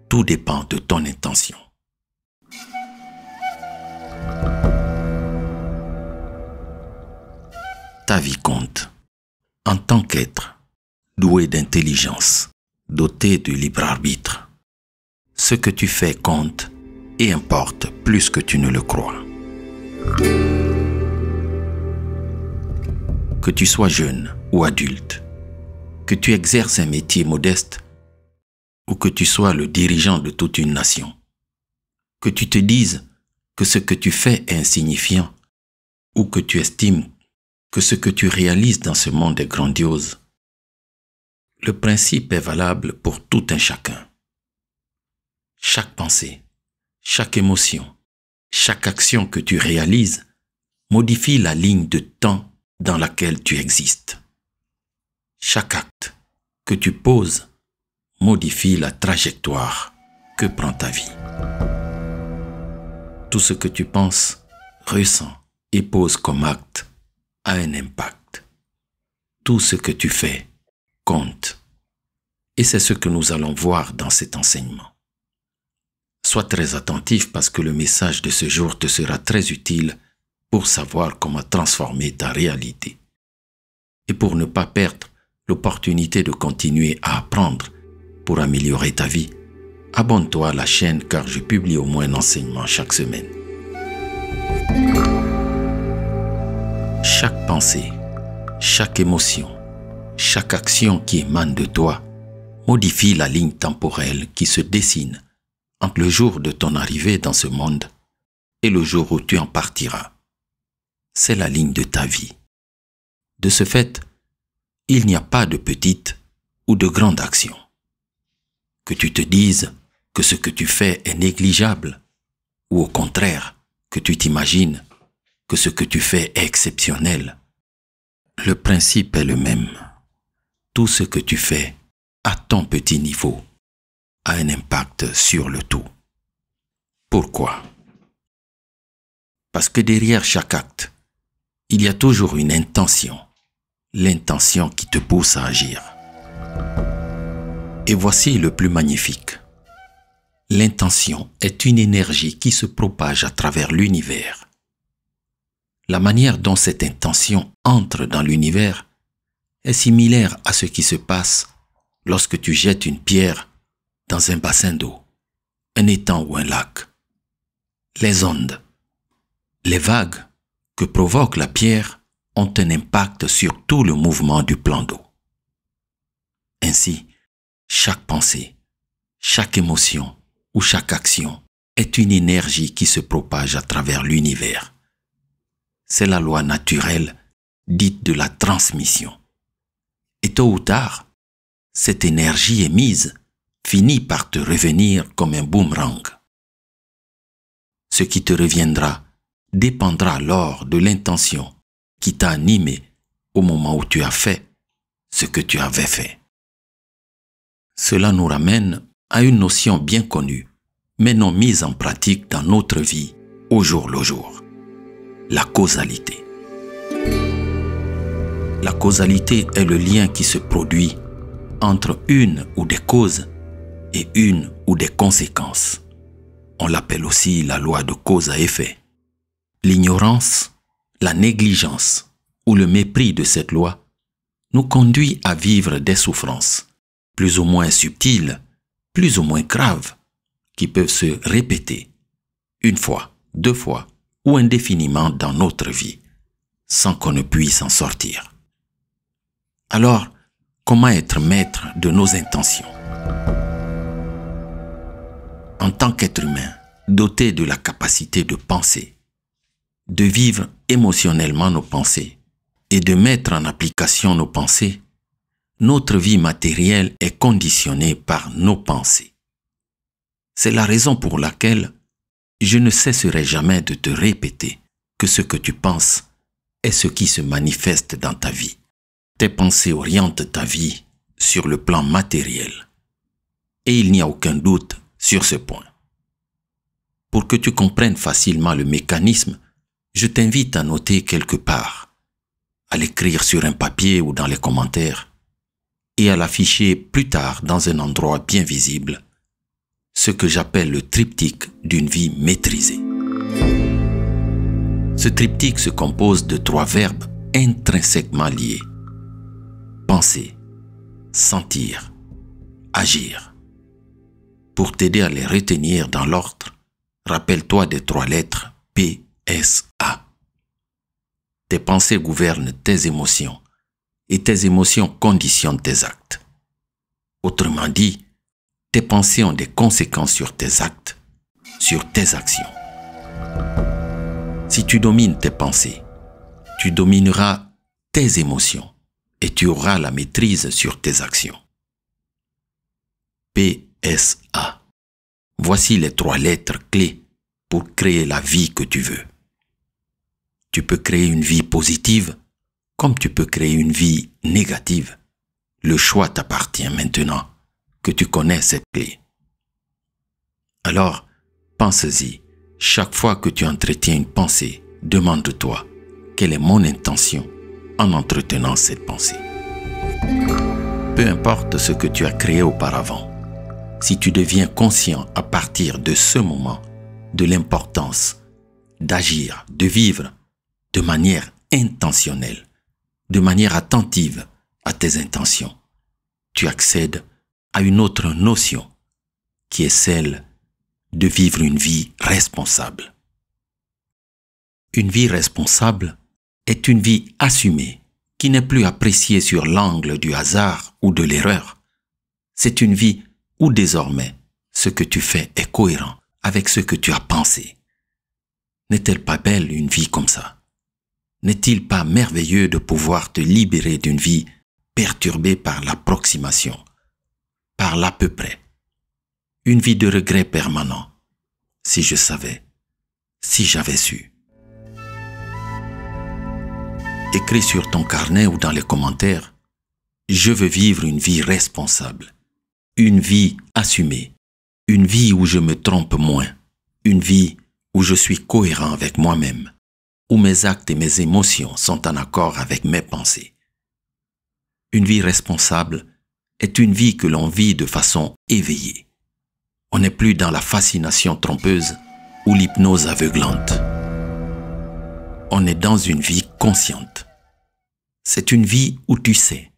Tout dépend de ton intention. Ta vie compte. En tant qu'être, doué d'intelligence, doté de libre arbitre, ce que tu fais compte et importe plus que tu ne le crois. Que tu sois jeune ou adulte, que tu exerces un métier modeste ou que tu sois le dirigeant de toute une nation, que tu te dises que ce que tu fais est insignifiant ou que tu estimes que ce que tu réalises dans ce monde est grandiose, le principe est valable pour tout un chacun. Chaque pensée, chaque émotion, chaque action que tu réalises modifie la ligne de temps dans laquelle tu existes. Chaque acte que tu poses modifie la trajectoire que prend ta vie. Tout ce que tu penses, ressens et poses comme acte a un impact. Tout ce que tu fais compte. Et c'est ce que nous allons voir dans cet enseignement. Sois très attentif parce que le message de ce jour te sera très utile pour savoir comment transformer ta réalité. Et pour ne pas perdre l'opportunité de continuer à apprendre pour améliorer ta vie, abonne-toi à la chaîne car je publie au moins un enseignement chaque semaine. Chaque pensée, chaque émotion, chaque action qui émane de toi modifie la ligne temporelle qui se dessine entre le jour de ton arrivée dans ce monde et le jour où tu en partiras. C'est la ligne de ta vie. De ce fait, il n'y a pas de petite ou de grande action. Que tu te dises que ce que tu fais est négligeable, ou au contraire, que tu t'imagines que ce que tu fais est exceptionnel. Le principe est le même. Tout ce que tu fais, à ton petit niveau, a un impact sur le tout. Pourquoi? Parce que derrière chaque acte, il y a toujours une intention, l'intention qui te pousse à agir. Et voici le plus magnifique. L'intention est une énergie qui se propage à travers l'univers. La manière dont cette intention entre dans l'univers est similaire à ce qui se passe lorsque tu jettes une pierre dans un bassin d'eau, un étang ou un lac. Les ondes, les vagues que provoque la pierre ont un impact sur tout le mouvement du plan d'eau. Ainsi, chaque pensée, chaque émotion ou chaque action est une énergie qui se propage à travers l'univers. C'est la loi naturelle dite de la transmission. Et tôt ou tard, cette énergie émise finit par te revenir comme un boomerang. Ce qui te reviendra dépendra alors de l'intention qui t'a animé au moment où tu as fait ce que tu avais fait. Cela nous ramène à une notion bien connue, mais non mise en pratique dans notre vie au jour le jour. La causalité. La causalité est le lien qui se produit entre une ou des causes et une ou des conséquences. On l'appelle aussi la loi de cause à effet. L'ignorance, la négligence ou le mépris de cette loi nous conduit à vivre des souffrances, plus ou moins subtiles, plus ou moins graves, qui peuvent se répéter une fois, deux fois ou indéfiniment dans notre vie, sans qu'on ne puisse en sortir. Alors, comment être maître de nos intentions? En tant qu'être humain, doté de la capacité de penser, de vivre émotionnellement nos pensées et de mettre en application nos pensées, notre vie matérielle est conditionnée par nos pensées. C'est la raison pour laquelle je ne cesserai jamais de te répéter que ce que tu penses est ce qui se manifeste dans ta vie. Tes pensées orientent ta vie sur le plan matériel. Et il n'y a aucun doute sur ce point. Pour que tu comprennes facilement le mécanisme, je t'invite à noter quelque part, à l'écrire sur un papier ou dans les commentaires, et à l'afficher plus tard dans un endroit bien visible, ce que j'appelle le triptyque d'une vie maîtrisée. Ce triptyque se compose de 3 verbes intrinsèquement liés. Penser, sentir, agir. Pour t'aider à les retenir dans l'ordre, rappelle-toi des 3 lettres P-S-A. Tes pensées gouvernent tes émotions et tes émotions conditionnent tes actes. Autrement dit, tes pensées ont des conséquences sur tes actes, sur tes actions. Si tu domines tes pensées, tu domineras tes émotions et tu auras la maîtrise sur tes actions. P-S-A. Voici les 3 lettres clés pour créer la vie que tu veux. Tu peux créer une vie positive comme tu peux créer une vie négative. Le choix t'appartient maintenant que tu connais cette clé. Alors, pense-y. Chaque fois que tu entretiens une pensée, demande-toi quelle est mon intention en entretenant cette pensée. Peu importe ce que tu as créé auparavant, si tu deviens conscient à partir de ce moment de l'importance d'agir, de vivre de manière intentionnelle, de manière attentive à tes intentions, tu accèdes à une autre notion qui est celle de vivre une vie responsable. Une vie responsable est une vie assumée qui n'est plus appréciée sur l'angle du hasard ou de l'erreur. C'est une vie où désormais ce que tu fais est cohérent avec ce que tu as pensé. N'est-elle pas belle une vie comme ça? N'est-il pas merveilleux de pouvoir te libérer d'une vie perturbée par l'approximation, par l'à peu près? Une vie de regret permanent. Si je savais, si j'avais su. Écris sur ton carnet ou dans les commentaires, je veux vivre une vie responsable, une vie assumée, une vie où je me trompe moins, une vie où je suis cohérent avec moi-même, où mes actes et mes émotions sont en accord avec mes pensées. Une vie responsable est une vie que l'on vit de façon éveillée. On n'est plus dans la fascination trompeuse ou l'hypnose aveuglante. On est dans une vie consciente. C'est une vie où tu sais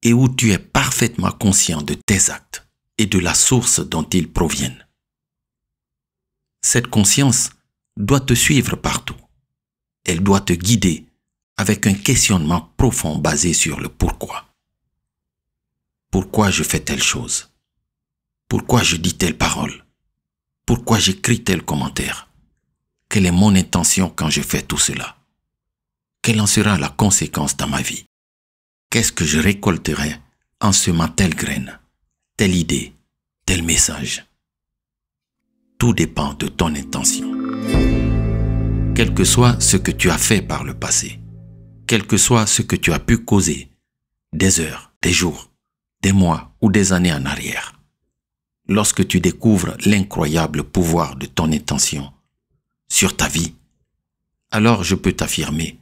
et où tu es parfaitement conscient de tes actes et de la source dont ils proviennent. Cette conscience doit te suivre partout. Elle doit te guider avec un questionnement profond basé sur le pourquoi. Pourquoi je fais telle chose? Pourquoi je dis telle parole? Pourquoi j'écris tel commentaire? Quelle est mon intention quand je fais tout cela? Quelle en sera la conséquence dans ma vie? Qu'est-ce que je récolterai en semant telle graine, telle idée, tel message? Tout dépend de ton intention. Quel que soit ce que tu as fait par le passé, quel que soit ce que tu as pu causer, des heures, des jours, des mois ou des années en arrière, lorsque tu découvres l'incroyable pouvoir de ton intention sur ta vie, alors je peux t'affirmer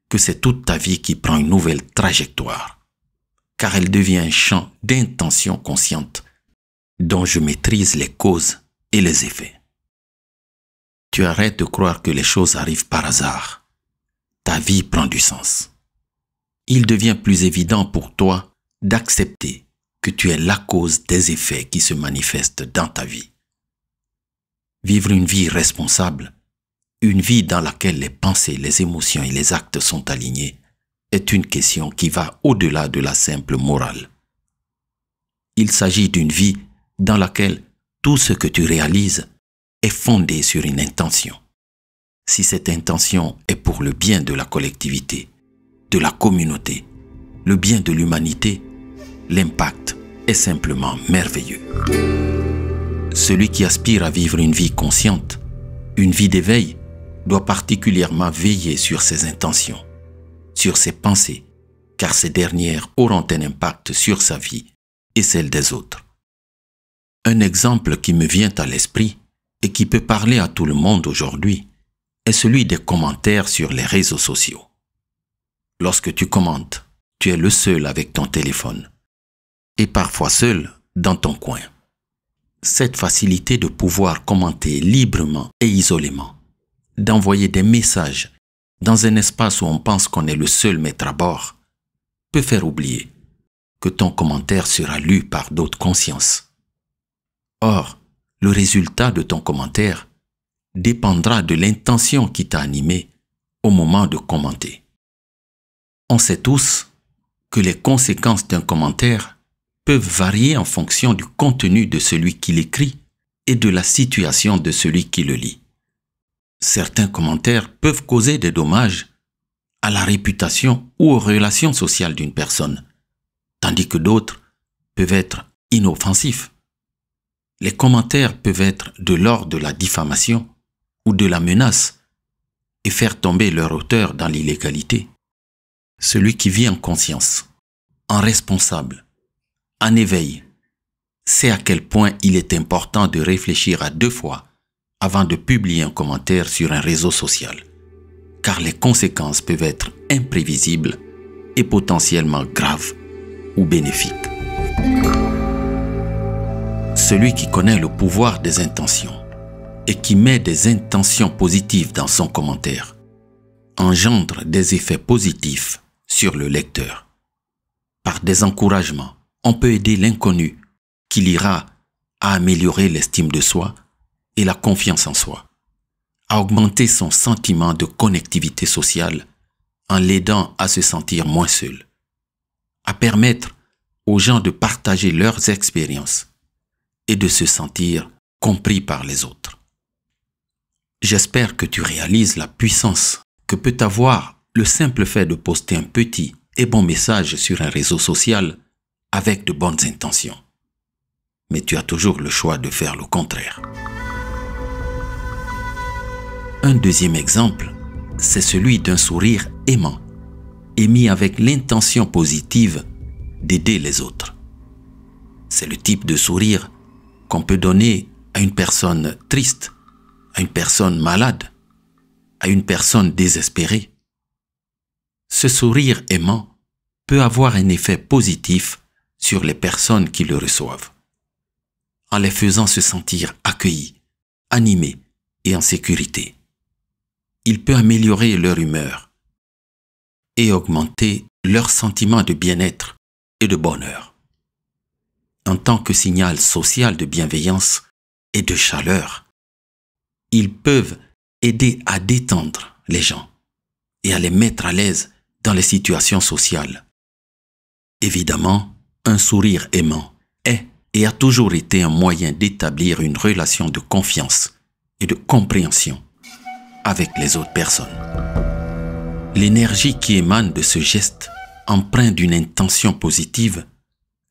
que c'est toute ta vie qui prend une nouvelle trajectoire, car elle devient un champ d'intention consciente dont je maîtrise les causes et les effets. Tu arrêtes de croire que les choses arrivent par hasard. Ta vie prend du sens. Il devient plus évident pour toi d'accepter que tu es la cause des effets qui se manifestent dans ta vie. Vivre une vie responsable, une vie dans laquelle les pensées, les émotions et les actes sont alignés, est une question qui va au-delà de la simple morale. Il s'agit d'une vie dans laquelle tout ce que tu réalises est fondé sur une intention. Si cette intention est pour le bien de la collectivité, de la communauté, le bien de l'humanité, l'impact est simplement merveilleux. Celui qui aspire à vivre une vie consciente, une vie d'éveil, doit particulièrement veiller sur ses intentions, sur ses pensées, car ces dernières auront un impact sur sa vie et celle des autres. Un exemple qui me vient à l'esprit et qui peut parler à tout le monde aujourd'hui est celui des commentaires sur les réseaux sociaux. Lorsque tu commentes, tu es le seul avec ton téléphone et parfois seul dans ton coin. Cette facilité de pouvoir commenter librement et isolément, d'envoyer des messages dans un espace où on pense qu'on est le seul maître à bord, peut faire oublier que ton commentaire sera lu par d'autres consciences. Or, le résultat de ton commentaire dépendra de l'intention qui t'a animé au moment de commenter. On sait tous que les conséquences d'un commentaire peuvent varier en fonction du contenu de celui qui l'écrit et de la situation de celui qui le lit. Certains commentaires peuvent causer des dommages à la réputation ou aux relations sociales d'une personne, tandis que d'autres peuvent être inoffensifs. Les commentaires peuvent être de l'ordre de la diffamation ou de la menace et faire tomber leur auteur dans l'illégalité. Celui qui vit en conscience, en responsable, en éveil, sait à quel point il est important de réfléchir à 2 fois avant de publier un commentaire sur un réseau social, car les conséquences peuvent être imprévisibles et potentiellement graves ou bénéfiques. Celui qui connaît le pouvoir des intentions et qui met des intentions positives dans son commentaire engendre des effets positifs sur le lecteur. Par des encouragements, on peut aider l'inconnu qui lira à améliorer l'estime de soi et la confiance en soi, à augmenter son sentiment de connectivité sociale en l'aidant à se sentir moins seul, à permettre aux gens de partager leurs expériences et de se sentir compris par les autres. J'espère que tu réalises la puissance que peut avoir le simple fait de poster un petit et bon message sur un réseau social avec de bonnes intentions. Mais tu as toujours le choix de faire le contraire. Un deuxième exemple, c'est celui d'un sourire aimant, émis avec l'intention positive d'aider les autres. C'est le type de sourire qu'on peut donner à une personne triste, à une personne malade, à une personne désespérée. Ce sourire aimant peut avoir un effet positif sur les personnes qui le reçoivent, en les faisant se sentir accueillis, animés et en sécurité. Il peut améliorer leur humeur et augmenter leur sentiment de bien-être et de bonheur. En tant que signal social de bienveillance et de chaleur, ils peuvent aider à détendre les gens et à les mettre à l'aise dans les situations sociales. Évidemment, un sourire aimant est et a toujours été un moyen d'établir une relation de confiance et de compréhension avec les autres personnes. L'énergie qui émane de ce geste, empreint d'une intention positive,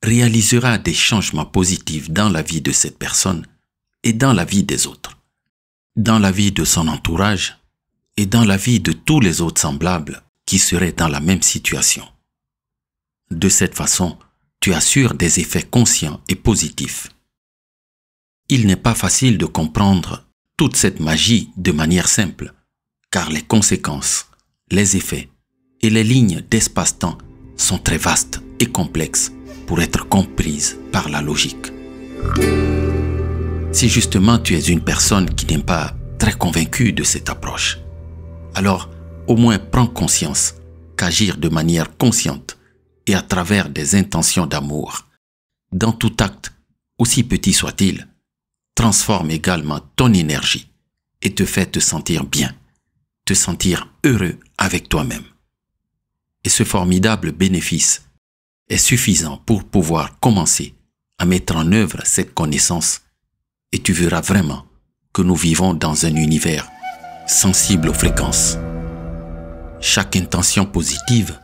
réalisera des changements positifs dans la vie de cette personne et dans la vie des autres, dans la vie de son entourage et dans la vie de tous les autres semblables qui seraient dans la même situation. De cette façon, tu assures des effets conscients et positifs. Il n'est pas facile de comprendre toute cette magie de manière simple, car les conséquences, les effets et les lignes d'espace-temps sont très vastes et complexes pour être comprises par la logique. Si justement tu es une personne qui n'est pas très convaincue de cette approche, alors au moins prends conscience qu'agir de manière consciente et à travers des intentions d'amour, dans tout acte, aussi petit soit-il, transforme également ton énergie et te fait te sentir bien, te sentir heureux avec toi-même. Et ce formidable bénéfice est suffisant pour pouvoir commencer à mettre en œuvre cette connaissance et tu verras vraiment que nous vivons dans un univers sensible aux fréquences. Chaque intention positive,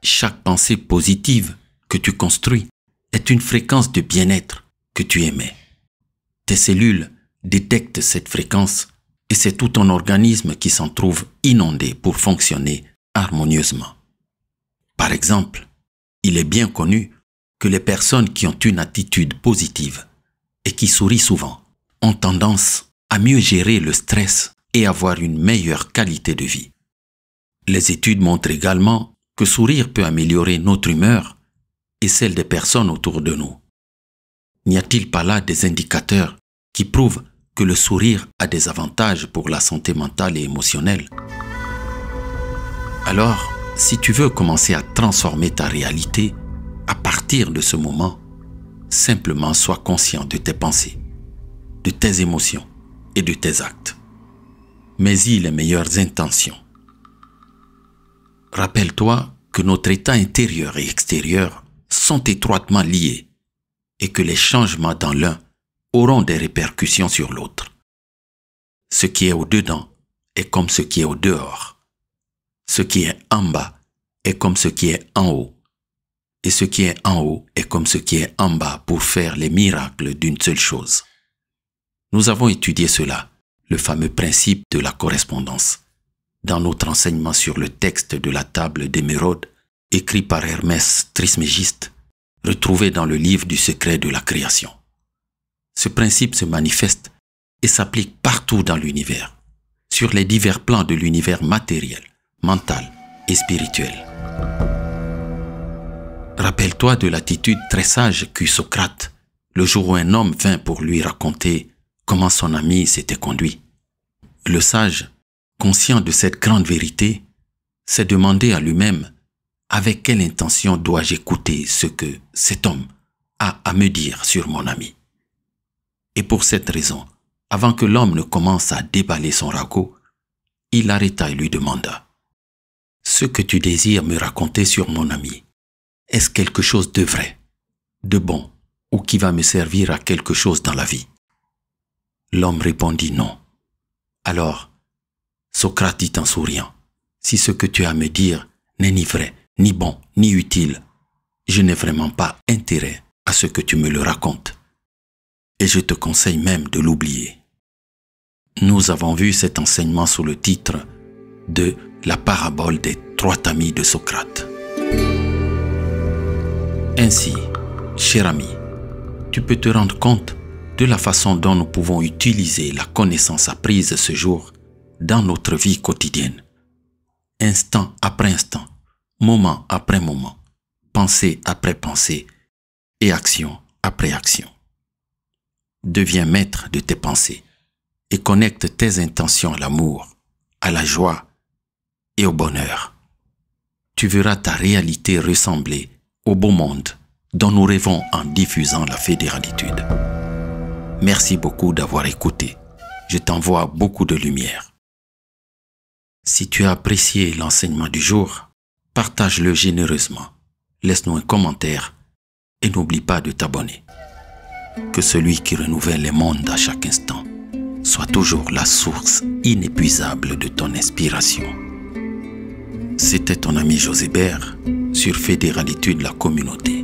chaque pensée positive que tu construis est une fréquence de bien-être que tu émets. Tes cellules détectent cette fréquence et c'est tout ton organisme qui s'en trouve inondé pour fonctionner harmonieusement. Par exemple, il est bien connu que les personnes qui ont une attitude positive et qui sourient souvent ont tendance à mieux gérer le stress et avoir une meilleure qualité de vie. Les études montrent également que sourire peut améliorer notre humeur et celle des personnes autour de nous. N'y a-t-il pas là des indicateurs qui prouvent que le sourire a des avantages pour la santé mentale et émotionnelle? Alors, si tu veux commencer à transformer ta réalité, à partir de ce moment, simplement sois conscient de tes pensées, de tes émotions et de tes actes. Mets-y les meilleures intentions. Rappelle-toi que notre état intérieur et extérieur sont étroitement liés et que les changements dans l'un auront des répercussions sur l'autre. Ce qui est au-dedans est comme ce qui est au-dehors. Ce qui est en bas est comme ce qui est en haut. Et ce qui est en haut est comme ce qui est en bas pour faire les miracles d'une seule chose. Nous avons étudié cela, le fameux principe de la correspondance, dans notre enseignement sur le texte de la table d'émeraude, écrit par Hermès Trismégiste, retrouvé dans le livre du secret de la création. Ce principe se manifeste et s'applique partout dans l'univers, sur les divers plans de l'univers matériel, mental et spirituel. Rappelle-toi de l'attitude très sage qu'eut Socrate le jour où un homme vint pour lui raconter comment son ami s'était conduit. Le sage, conscient de cette grande vérité, s'est demandé à lui-même avec quelle intention dois-je écouter ce que cet homme a à me dire sur mon ami. Et pour cette raison, avant que l'homme ne commence à déballer son ragot, il l'arrêta et lui demanda: « Ce que tu désires me raconter sur mon ami, est-ce quelque chose de vrai, de bon, ou qui va me servir à quelque chose dans la vie ?» L'homme répondit non. Alors, Socrate dit en souriant: « Si ce que tu as à me dire n'est ni vrai, ni bon, ni utile, je n'ai vraiment pas intérêt à ce que tu me le racontes. Et je te conseille même de l'oublier. » Nous avons vu cet enseignement sous le titre de la parabole des 3 tamis de Socrate. Ainsi, cher ami, tu peux te rendre compte de la façon dont nous pouvons utiliser la connaissance apprise ce jour dans notre vie quotidienne, instant après instant, moment après moment, pensée après pensée et action après action. Deviens maître de tes pensées et connecte tes intentions à l'amour, à la joie et au bonheur. Tu verras ta réalité ressembler au beau monde dont nous rêvons en diffusant la fédéralitude. Merci beaucoup d'avoir écouté. Je t'envoie beaucoup de lumière. Si tu as apprécié l'enseignement du jour, partage-le généreusement. Laisse-nous un commentaire et n'oublie pas de t'abonner. Que celui qui renouvelle les mondes à chaque instant soit toujours la source inépuisable de ton inspiration. C'était ton ami Josébert sur Fédéralitude la communauté.